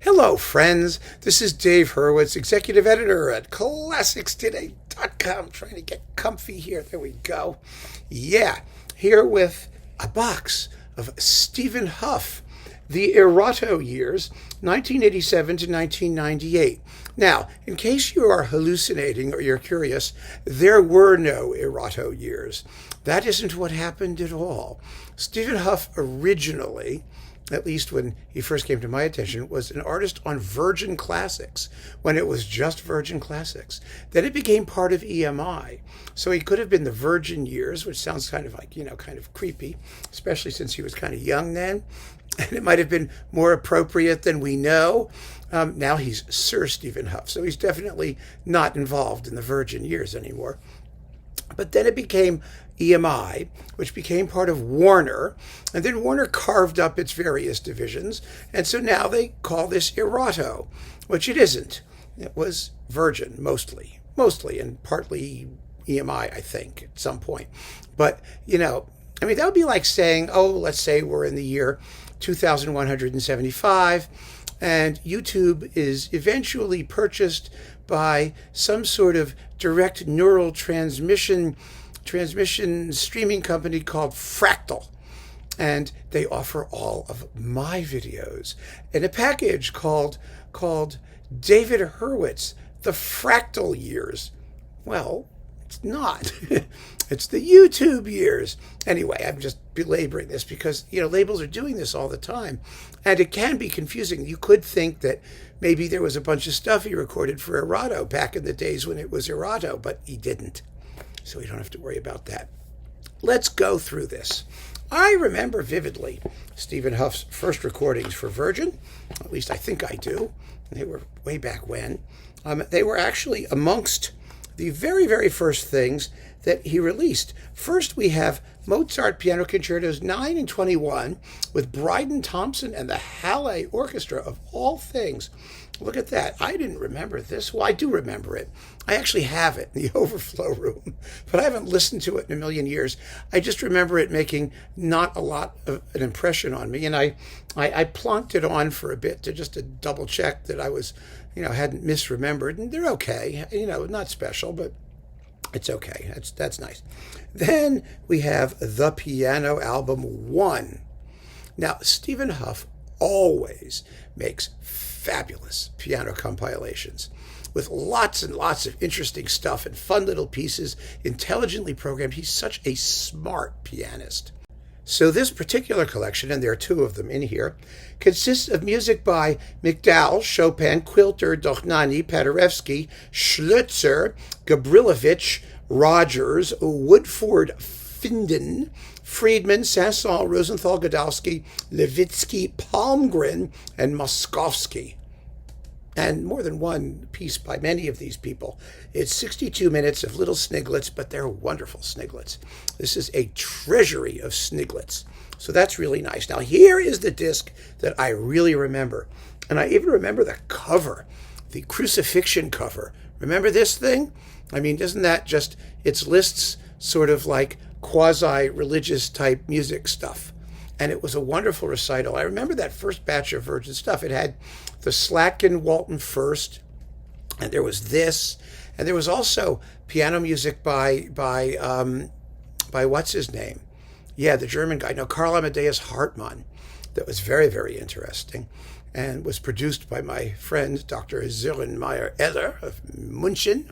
Hello, friends. This is Dave Hurwitz, executive editor at ClassicsToday.com. Trying to get comfy here. There we go. Yeah, here with a box of Stephen Hough, the Erato years, 1987 to 1998. Now, in case you are hallucinating or you're curious, there were no Erato years. That isn't what happened at all. Stephen Hough originally, at least when he first came to my attention, was an artist on Virgin Classics, when it was just Virgin Classics. Then it became part of EMI. So he could have been the Virgin years, which sounds kind of like, kind of creepy, especially since he was kind of young then. And it might have been more appropriate than we know. Now he's Sir Stephen Hough, so he's definitely not involved in the Virgin years anymore. But then it became EMI, which became part of Warner, and then Warner carved up its various divisions, and so now they call this Erato, which it isn't. It was Virgin, mostly, and partly EMI, I think, at some point. But, that would be like saying, let's say we're in the year 2175, and YouTube is eventually purchased by some sort of direct neural transmission streaming company called Fractal. And they offer all of my videos in a package called David Hurwitz, The Fractal Years. Well, it's not. It's the YouTube years. Anyway, I'm just belaboring this because, labels are doing this all the time. And it can be confusing. You could think that maybe there was a bunch of stuff he recorded for Erato back in the days when it was Erato, but he didn't. So we don't have to worry about that. Let's go through this. I remember vividly Stephen Hough's first recordings for Virgin. At least I think I do. They were way back when. They were actually amongst the very, very first things that he released. First, we have Mozart Piano Concertos 9 and 21 with Bryden Thompson and the Halle Orchestra, of all things. Look at that. I didn't remember this. Well, I do remember it. I actually have it in the overflow room, but I haven't listened to it in a million years. I just remember it making not a lot of an impression on me, and I plonked it on for a bit to double check that I was, hadn't misremembered, and they're okay. Not special, but it's okay. That's nice. Then we have the Piano Album 1. Now, Stephen Hough always makes fabulous piano compilations with lots and lots of interesting stuff and fun little pieces, intelligently programmed. He's such a smart pianist. So this particular collection, and there are two of them in here, consists of music by McDowell, Chopin, Quilter, Dochnani, Paderewski, Schlutzer, Gabrilovich, Rogers, Woodford, Finden, Friedman, Sanson, Rosenthal, Godowski, Levitsky, Palmgren, and Moskovsky. And more than one piece by many of these people. It's 62 minutes of little sniglets, but they're wonderful sniglets. This is a treasury of sniglets. So that's really nice. Now, here is the disc that I really remember. And I even remember the cover, the crucifixion cover. Remember this thing? Isn't that just, it's Liszt's sort of like quasi-religious type music stuff. And it was a wonderful recital. I remember that first batch of Virgin stuff. It had the Slatkin Walton first, and there was this, and there was also piano music by what's his name? Yeah, the German guy. No, Karl Amadeus Hartmann. That was very, very interesting, and was produced by my friend Dr. Sören Meyer-Eller of München.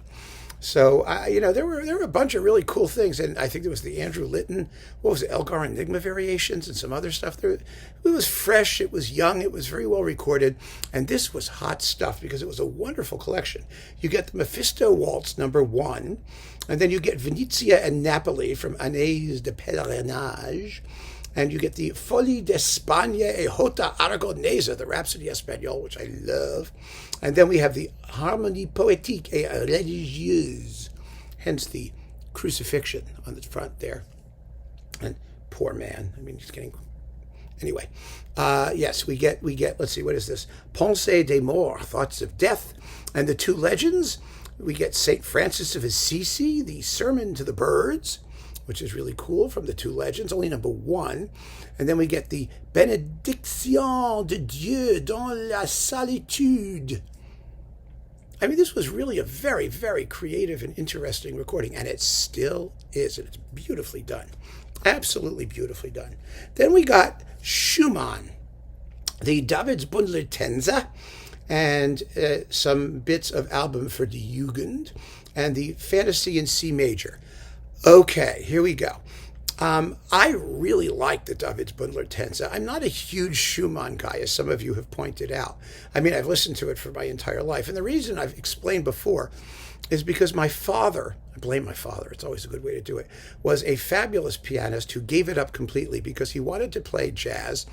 So, there were a bunch of really cool things. And I think there was the Andrew Litton, Elgar Enigma variations and some other stuff. It was fresh, it was young, it was very well recorded. And this was hot stuff because it was a wonderful collection. You get the Mephisto Waltz number 1, and then you get Venezia and Napoli from Années de Pèlerinage. And you get the Folie d'Espagne et Jota Aragonesa, the Rhapsody Espagnole, which I love. And then we have the Harmonie Poétique et Religieuse, hence the crucifixion on the front there. And poor man, he's getting... Anyway, yes, we get, let's see, what is this? Pensées des Morts, Thoughts of Death. And the two legends, we get St. Francis of Assisi, the Sermon to the Birds. which is really cool, from the two legends, only number one. And then we get the Bénédiction de Dieu dans la solitude. I mean, this was really a very, very creative and interesting recording, and it still is, and it's beautifully done. Absolutely beautifully done. Then we got Schumann, the Davidsbündler-Tänze, and some bits of album for the Jugend, and the Fantasy in C major. Okay, here we go. I really like the Davidsbündler-Tänze. I'm not a huge Schumann guy, as some of you have pointed out. I mean, I've listened to it for my entire life. And the reason I've explained before is because my father, I blame my father, it's always a good way to do it, was a fabulous pianist who gave it up completely because he wanted to play jazz,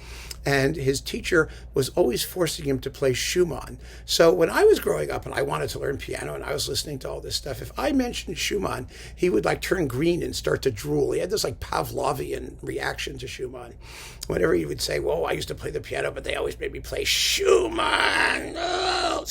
and his teacher was always forcing him to play Schumann. So when I was growing up and I wanted to learn piano and I was listening to all this stuff, if I mentioned Schumann, he would like turn green and start to drool. He had this like Pavlovian reaction to Schumann. Whenever he would say, "Well, I used to play the piano, but they always made me play Schumann." Oh.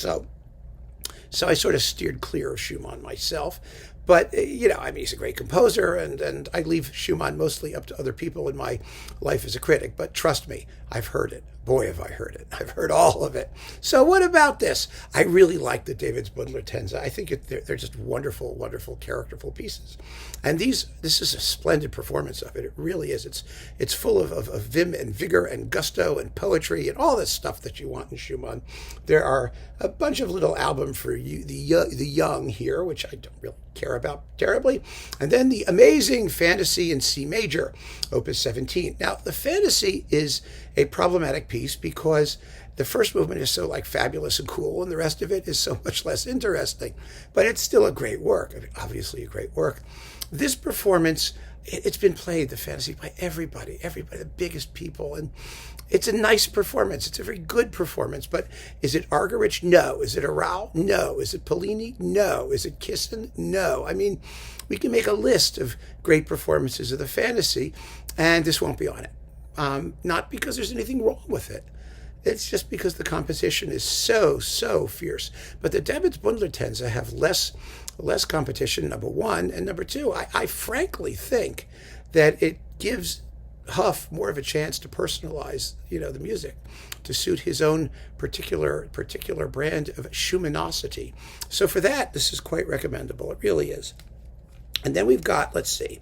So I sort of steered clear of Schumann myself. But, I mean, he's a great composer, and I leave Schumann mostly up to other people in my life as a critic. But trust me, I've heard it. Boy, have I heard it. I've heard all of it. So what about this? I really like the Davidsbündler-Tänze. I think they're just wonderful, wonderful, characterful pieces. And this is a splendid performance of it. It really is. It's full of vim and vigor and gusto and poetry and all this stuff that you want in Schumann. There are a bunch of little albums for you, the young here, which I don't really care about terribly. And then the amazing Fantasy in C major, Opus 17. Now, the Fantasy is a problematic piece because the first movement is so like fabulous and cool, and the rest of it is so much less interesting. But it's still a great work. I mean, obviously a great work. This performance, it's been played, the Fantasy, by everybody, the biggest people, and it's a nice performance. It's a very good performance. But is it Argerich? No. Is it Erato? No. Is it Pollini? No. Is it Kissin? No. I mean, we can make a list of great performances of the Fantasy, and this won't be on it. Not because there's anything wrong with it. It's just because the composition is so fierce. But the Davidsbündler-Tänze have less competition, number one. And number two, I frankly think that it gives Hough more of a chance to personalize, the music, to suit his own particular brand of Schumannosity. So for that, this is quite recommendable. It really is. And then we've got, let's see,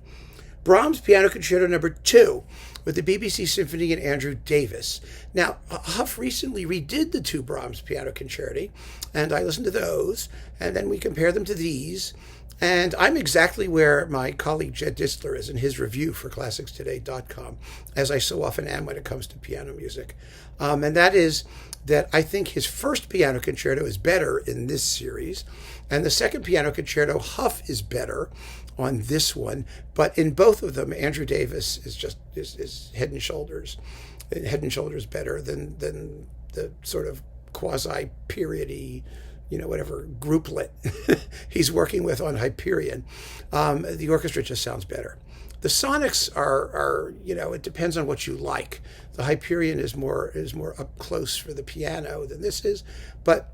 Brahms Piano Concerto number 2 with the BBC Symphony and Andrew Davis. Now, Hough recently redid the 2 Brahms Piano Concerti, and I listened to those, and then we compare them to these. And I'm exactly where my colleague Jed Disler is in his review for ClassicsToday.com, as I so often am when it comes to piano music. And that is that I think his first piano concerto is better in this series, and the second piano concerto, Hough, is better on this one. But in both of them, Andrew Davis is head and shoulders better than the sort of quasi-period-y, whatever grouplet he's working with on Hyperion. The orchestra just sounds better. The sonics are it depends on what you like. The Hyperion is more up close for the piano than this is. But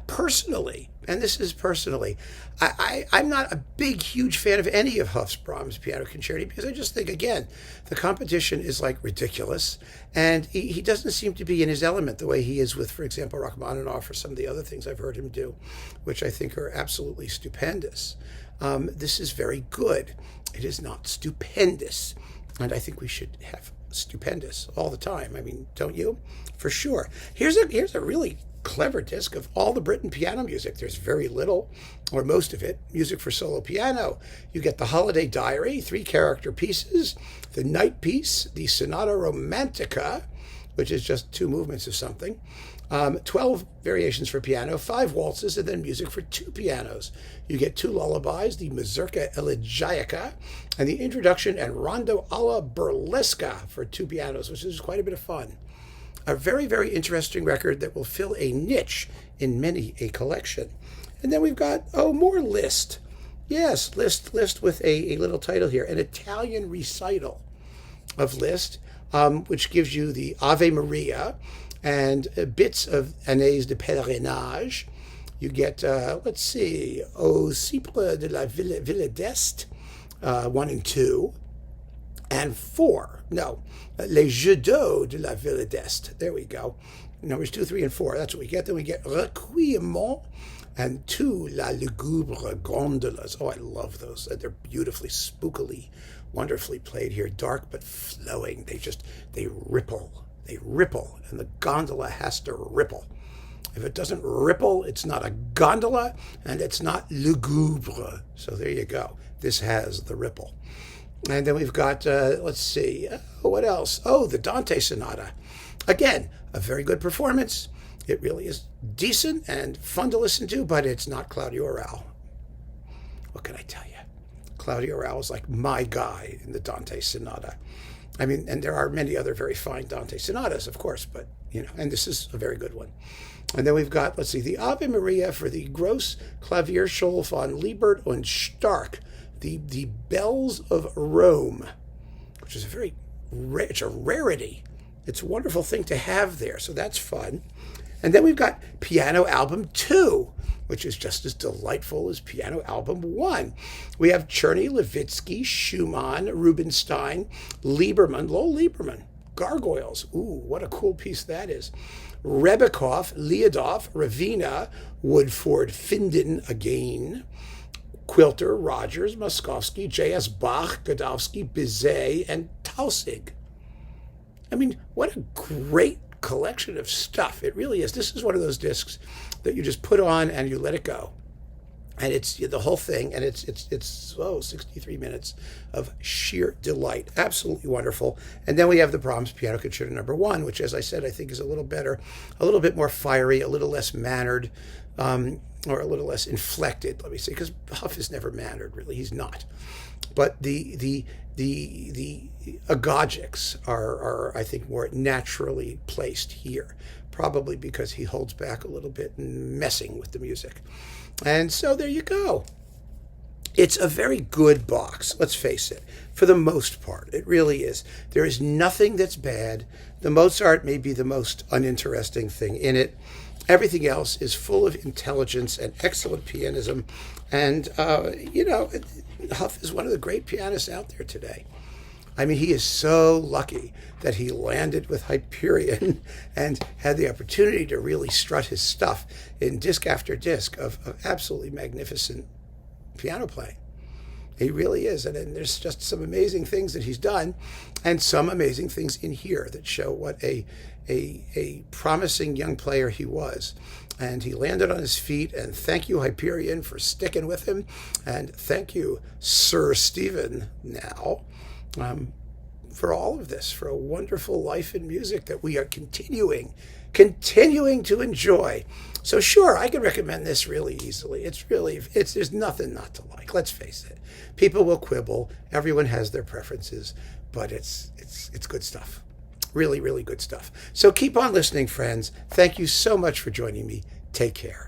personally, and this is personally, I'm not a huge fan of any of Hough's Brahms Piano Concerti because I just think, again, the competition is like ridiculous, and he doesn't seem to be in his element the way he is with, for example, Rachmaninoff or some of the other things I've heard him do, which I think are absolutely stupendous. This is very good. It is not stupendous, and I think we should have stupendous all the time. I mean, don't you? For sure. Here's a really clever disc of all the Britten piano music. There's very little, or most of it, music for solo piano. You get the Holiday Diary, 3 character pieces, the Night Piece, the Sonata Romantica, which is just 2 movements of something, 12 variations for piano, 5 waltzes, and then music for 2 pianos. You get 2 lullabies, the Mazurka Elegiaca, and the introduction and Rondo alla Burlesca for 2 pianos, which is quite a bit of fun. A very, very interesting record that will fill a niche in many a collection. And then we've got, more Liszt. Yes, Liszt with a little title here, an Italian recital of Liszt, which gives you the Ave Maria and bits of Agnès de Pèlerinage. You get, Au Ciple de la Ville d'Est, 1 and 2, and 4. No, Les Jeux d'eau de la Ville d'Est. There we go. Numbers 2, 3, and 4. That's what we get. Then we get Requiem and 2, La Lugubre Gondolas. Oh, I love those. They're beautifully, spookily, wonderfully played here. Dark but flowing. They ripple. They ripple, and the gondola has to ripple. If it doesn't ripple, it's not a gondola, and it's not lugubre. So there you go. This has the ripple. And then we've got, let's see, what else? Oh, the Dante Sonata. Again, a very good performance. It really is decent and fun to listen to, but it's not Claudio Arrau. What can I tell you? Claudio Arrau is like my guy in the Dante Sonata. I mean, and there are many other very fine Dante sonatas, of course, but, and this is a very good one. And then we've got, let's see, the Ave Maria for the Gross Klavierschule von Liebert und Stark, the Bells of Rome, which is it's a rarity. It's a wonderful thing to have there, so that's fun. And then we've got Piano Album 2, which is just as delightful as Piano Album 1. We have Czerny, Levitsky, Schumann, Rubinstein, Lieberman, Lowell Lieberman, Gargoyles. Ooh, what a cool piece that is. Rebikoff, Liadov, Ravina, Woodford, Finden again, Quilter, Rogers, Moskowski, J.S. Bach, Godowski, Bizet, and Tausig. I mean, what a great collection of stuff. It really is. This is one of those discs that you just put on and you let it go. And it's the whole thing, and it's 63 minutes of sheer delight. Absolutely wonderful. And then we have the Brahms Piano Concerto No. 1, which, as I said, I think is a little better, a little bit more fiery, a little less mannered, or a little less inflected, let me say, because Hough is never mannered, really. He's not. But the agogics are, I think, more naturally placed here, probably because he holds back a little bit and messing with the music. And so there you go. It's a very good box, let's face it, for the most part. It really is. There is nothing that's bad. The Mozart may be the most uninteresting thing in it. Everything else is full of intelligence and excellent pianism. And, Hough is one of the great pianists out there today. I mean, he is so lucky that he landed with Hyperion and had the opportunity to really strut his stuff in disc after disc of absolutely magnificent piano playing. He really is. And there's just some amazing things that he's done, and some amazing things in here that show what a promising young player he was. And he landed on his feet, and thank you, Hyperion, for sticking with him. And thank you, Sir Stephen, now, for all of this, for a wonderful life in music that we are continuing to enjoy. So sure, I can recommend this really easily. There's nothing not to like. Let's face it. People will quibble. Everyone has their preferences, but it's good stuff. Really, really good stuff. So keep on listening, friends. Thank you so much for joining me. Take care.